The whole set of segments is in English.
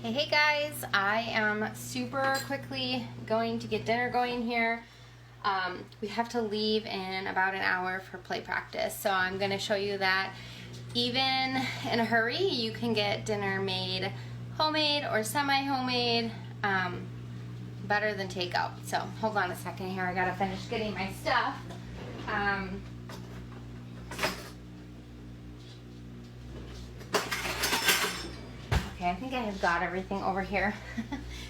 Hey guys, I am super quickly going to get dinner going here. We have to leave in about an hour for play practice, so I'm going to show you that even in a hurry you can get dinner made homemade or semi-homemade, better than takeout. So hold on a second here, I gotta finish getting my stuff. Okay, I think I have got everything over here.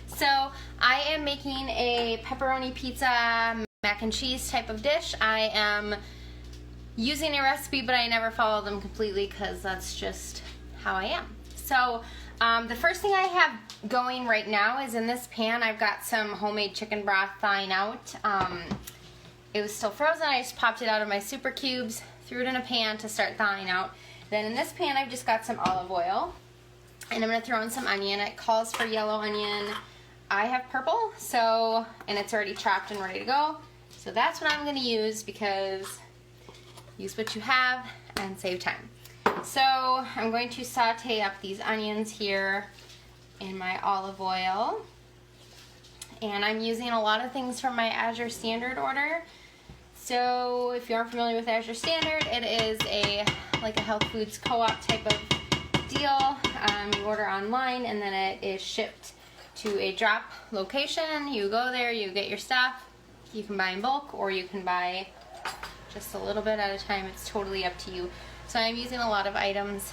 So I am making a pepperoni pizza mac and cheese type of dish. I am using a recipe, but I never follow them completely because that's just how I am. So the first thing I have going right now is in this pan I've got some homemade chicken broth thawing out. It was still frozen. I just popped it out of my super cubes, threw it in a pan to start thawing out. Then in this pan I've just got some olive oil. And I'm going to throw in some onion. It calls for yellow onion. I have purple, and it's already chopped and ready to go. So that's what I'm going to use, because use what you have and save time. So I'm going to saute up these onions here in my olive oil. And I'm using a lot of things from my Azure Standard order. So if you aren't familiar with Azure Standard, it is like a health foods co-op type of deal. You order online and then it is shipped to a drop location. You go there, you get your stuff. You can buy in bulk or you can buy just a little bit at a time. It's totally up to you. So I'm using a lot of items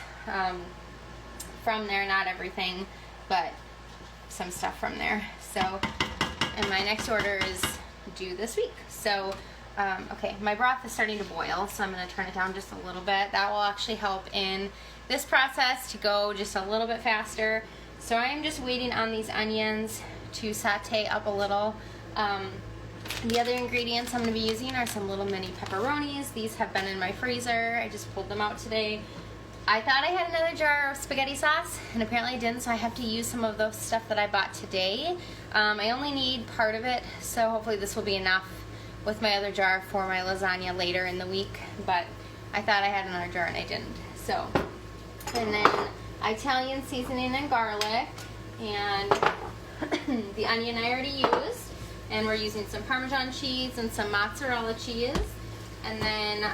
from there, not everything, but some stuff from there. So, and my next order is due this week. So, okay, my broth is starting to boil, so I'm going to turn it down just a little bit. That will actually help in this process to go just a little bit faster. So I am just waiting on these onions to saute up a little. The other ingredients I'm going to be using are some little mini pepperonis. These have been in my freezer. I just pulled them out today. I thought I had another jar of spaghetti sauce, and apparently I didn't, so I have to use some of those stuff that I bought today. I only need part of it, so hopefully this will be enough with my other jar for my lasagna later in the week, but I thought I had another jar and I didn't. So, and then Italian seasoning and garlic, and the onion I already used, and we're using some Parmesan cheese and some mozzarella cheese, and then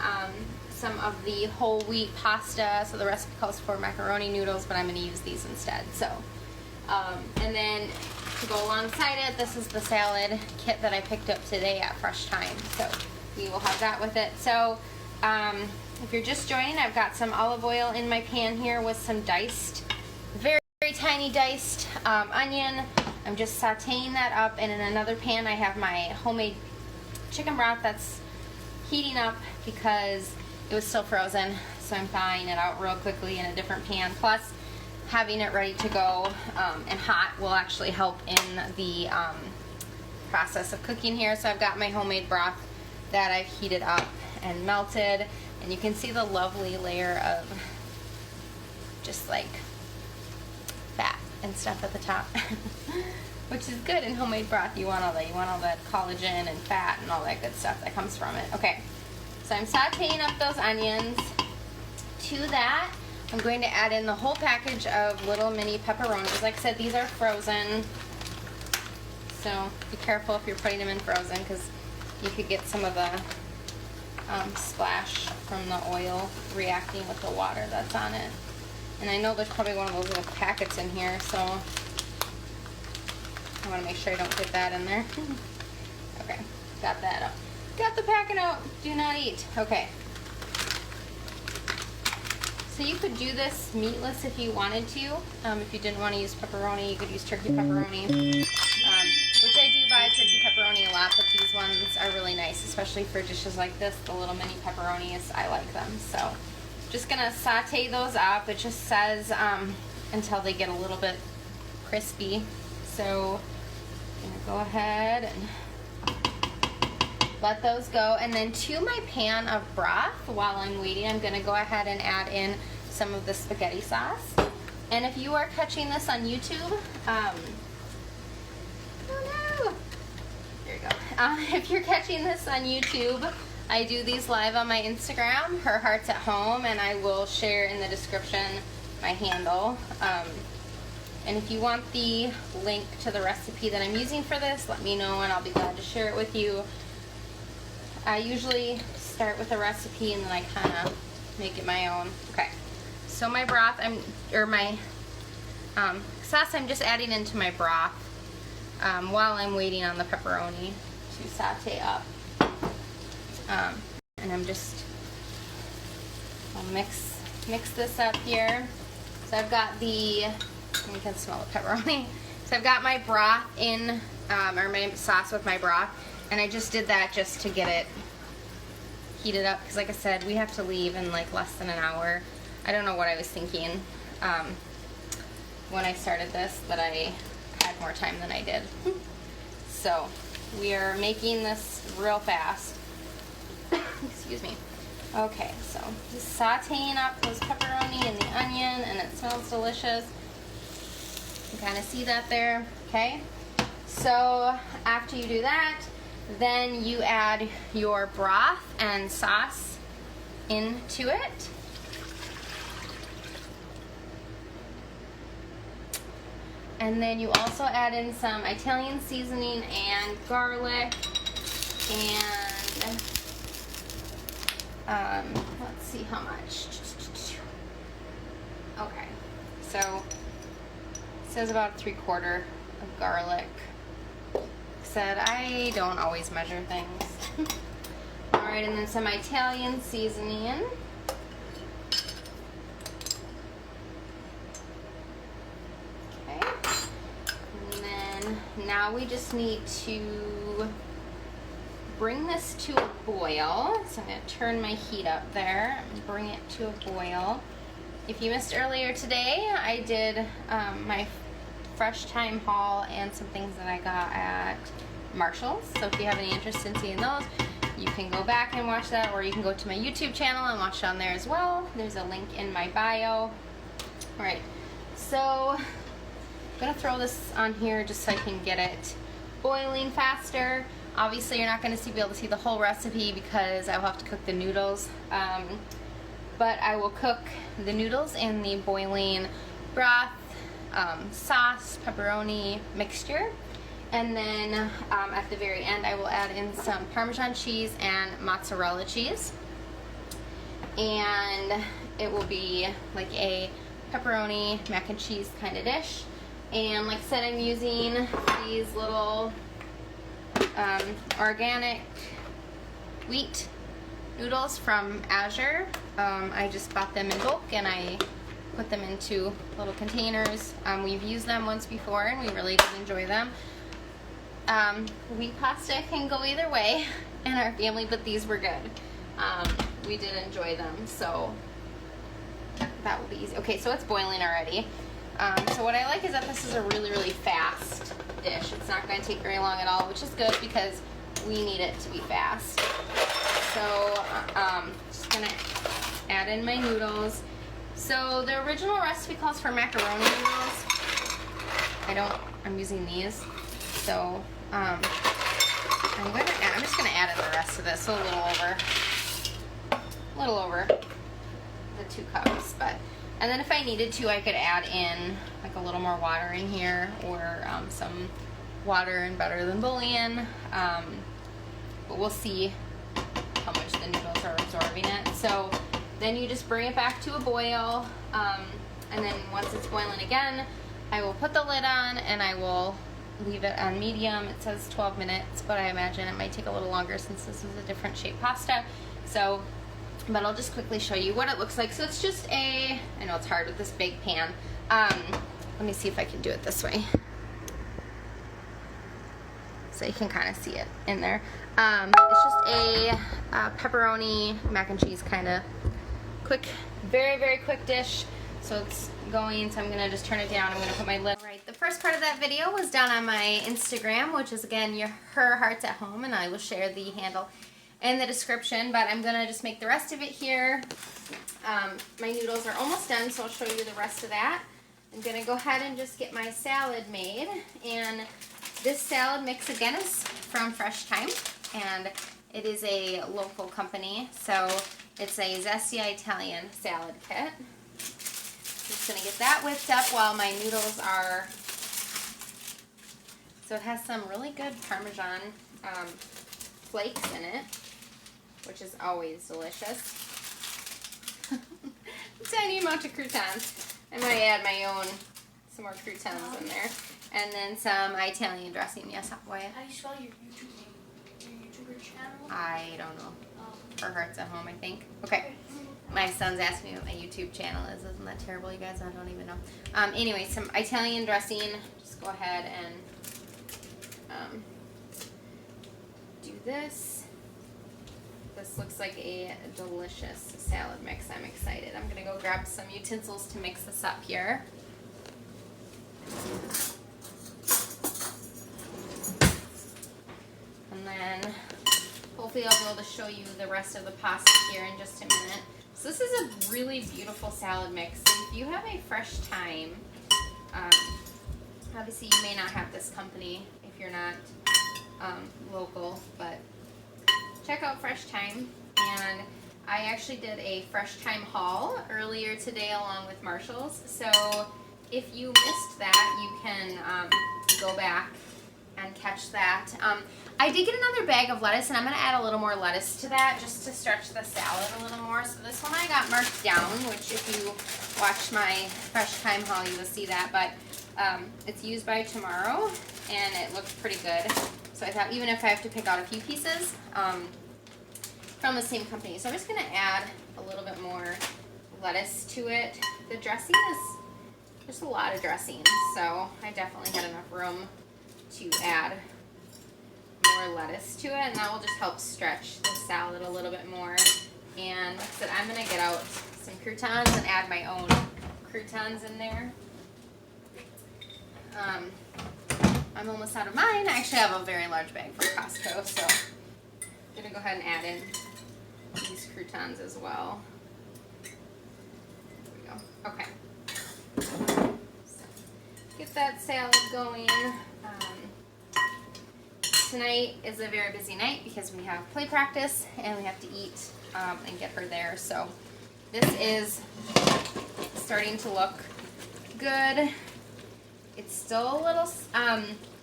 some of the whole wheat pasta. So the recipe calls for macaroni noodles, but I'm going to use these instead. So, and then to go alongside it, this is the salad kit that I picked up today at Fresh Time. So we will have that with it. So if you're just joining, I've got some olive oil in my pan here with some diced, very, very tiny diced onion. I'm just sauteing that up, and in another pan I have my homemade chicken broth that's heating up because it was still frozen, so I'm thawing it out real quickly in a different pan. Plus, having it ready to go and hot will actually help in the process of cooking here. So I've got my homemade broth that I've heated up and melted, and you can see the lovely layer of just like fat and stuff at the top, which is good in homemade broth. You want all that. You want all that collagen and fat and all that good stuff that comes from it. Okay, so I'm sauteing up those onions. To that, I'm going to add in the whole package of little mini pepperonis. Like I said, these are frozen, so be careful if you're putting them in frozen, because you could get some of the splash from the oil reacting with the water that's on it. And I know there's probably one of those little packets in here, so I want to make sure I don't get that in there. Okay, got that up. Got the packet out. Do not eat. Okay. So you could do this meatless if you wanted to. If you didn't want to use pepperoni, you could use turkey pepperoni, which I do buy turkey pepperoni a lot, but these ones are really nice, especially for dishes like this, the little mini pepperonis. I like them. So just going to saute those up. It just says until they get a little bit crispy. So I'm going to go ahead and let those go. And then to my pan of broth, while I'm waiting, I'm going to go ahead and add in some of the spaghetti sauce. And if you are catching this on YouTube, oh no! There you go. If you're catching this on YouTube, I do these live on my Instagram, Her Hearts at Home, and I will share in the description my handle. And if you want the link to the recipe that I'm using for this, let me know and I'll be glad to share it with you. I usually start with a recipe and then I kind of make it my own. Okay, so my broth, my sauce I'm just adding into my broth while I'm waiting on the pepperoni to saute up. And I'm just, I'll mix this up here. So I've got you can smell the pepperoni. So I've got my broth in, or my sauce with my broth, and I just did that just to get it heated up, because like I said, we have to leave in like less than an hour. I don't know what I was thinking when I started this, that I had more time than I did. So we are making this real fast. Excuse me. Okay, so just sauteing up those pepperoni and the onion, and it smells delicious. You can kind of see that there, okay? So after you do that, then you add your broth and sauce into it. And then you also add in some Italian seasoning and garlic and let's see how much. Okay, so it says about 3/4 of garlic. Said I don't always measure things. All right, and then some Italian seasoning. Okay, and then now we just need to bring this to a boil. So I'm going to turn my heat up there and bring it to a boil. If you missed earlier today, I did my fresh thyme haul and some things that I got at Marshall's. So if you have any interest in seeing those, you can go back and watch that, or you can go to my YouTube channel and watch it on there as well. There's a link in my bio. Alright, so I'm going to throw this on here just so I can get it boiling faster. Obviously you're not going to be able to see the whole recipe because I will have to cook the noodles, but I will cook the noodles in the boiling broth, sauce, pepperoni mixture, and then at the very end I will add in some Parmesan cheese and mozzarella cheese, and it will be like a pepperoni mac and cheese kind of dish. And like I said, I'm using these little organic wheat noodles from Azure. I just bought them in bulk and I put them into little containers. We've used them once before and we really did enjoy them. Wheat pasta can go either way in our family, but these were good. We did enjoy them, so that will be easy. Okay, so it's boiling already. So what I like is that this is a really, really fast dish. It's not going to take very long at all, which is good because we need it to be fast. So just going to add in my noodles. So the original recipe calls for macaroni noodles. I'm using these. So I'm just going to add in the rest of this, so a little over the 2 cups, but. And then if I needed to, I could add in like a little more water in here, or some water and better than bouillon. But we'll see how much the noodles are absorbing it. So then you just bring it back to a boil, and then once it's boiling again, I will put the lid on and I will leave it on medium. It says 12 minutes, but I imagine it might take a little longer since this is a different shaped pasta. So. But I'll just quickly show you what it looks like. So it's just I know it's hard with this big pan. Let me see if I can do it this way. So you can kind of see it in there. It's just a pepperoni mac and cheese kind of quick, very, very quick dish. So it's going, so I'm going to just turn it down. I'm going to put my lid. Alright, the first part of that video was done on my Instagram, which is again Her Hearts at Home, and I will share the handle in the description, but I'm gonna just make the rest of it here. My noodles are almost done, so I'll show you the rest of that. I'm gonna go ahead and just get my salad made, and this salad mix again is from Fresh Thyme, and it is a local company, so it's a zesty Italian salad kit. just gonna get that whipped up while my noodles are, so it has some really good Parmesan flakes in it, which is always delicious. A tiny amount of croutons. I might add my own, some more croutons in there. And then some Italian dressing. Yes, Wyatt? How do you spell your YouTube name? Your YouTuber channel? I don't know. For Hearts at Home, I think. Okay. My son's asking me what my YouTube channel is. Isn't that terrible, you guys? I don't even know. Anyway, some Italian dressing. Just go ahead and do this. This looks like a delicious salad mix. I'm excited. I'm going to go grab some utensils to mix this up here. And then hopefully I'll be able to show you the rest of the pasta here in just a minute. So this is a really beautiful salad mix. So if you have a fresh thyme, obviously you may not have this company if you're not local, but check out fresh thyme. And I actually did a fresh thyme haul earlier today along with Marshall's. So if you missed that, you can go back and catch that. I did get another bag of lettuce, and I'm going to add a little more lettuce to that just to stretch the salad a little more. So this one I got marked down, which if you watch my fresh thyme haul, you will see that. But it's used by tomorrow, and it looks pretty good. So I thought even if I have to pick out a few pieces from the same company. So I'm just going to add a little bit more lettuce to it. The dressing is just a lot of dressing, so I definitely had enough room to add more lettuce to it, and that will just help stretch the salad a little bit more. And like I said, I'm going to get out some croutons and add my own croutons in there. I'm almost out of mine. I actually have a very large bag from Costco, so I'm going to go ahead and add in these croutons as well. There we go. Okay. So, get that salad going. Tonight is a very busy night because we have play practice and we have to eat and get her there. So this is starting to look good. It's still a little,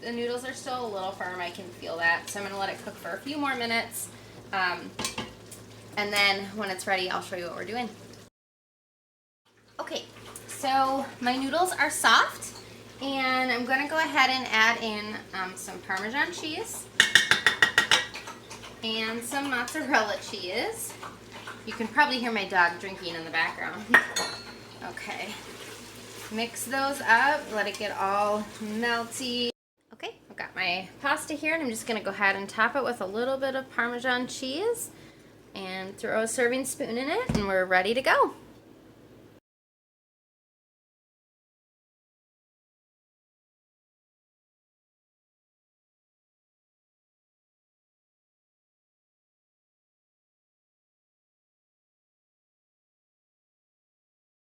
the noodles are still a little firm. I can feel that. So I'm going to let it cook for a few more minutes. And then when it's ready, I'll show you what we're doing. Okay, so my noodles are soft. And I'm going to go ahead and add in some Parmesan cheese and some mozzarella cheese. You can probably hear my dog drinking in the background. Okay. Mix those up. Let it get all melty. Okay, I've got my pasta here, and I'm just going to go ahead and top it with a little bit of Parmesan cheese and throw a serving spoon in it, and we're ready to go.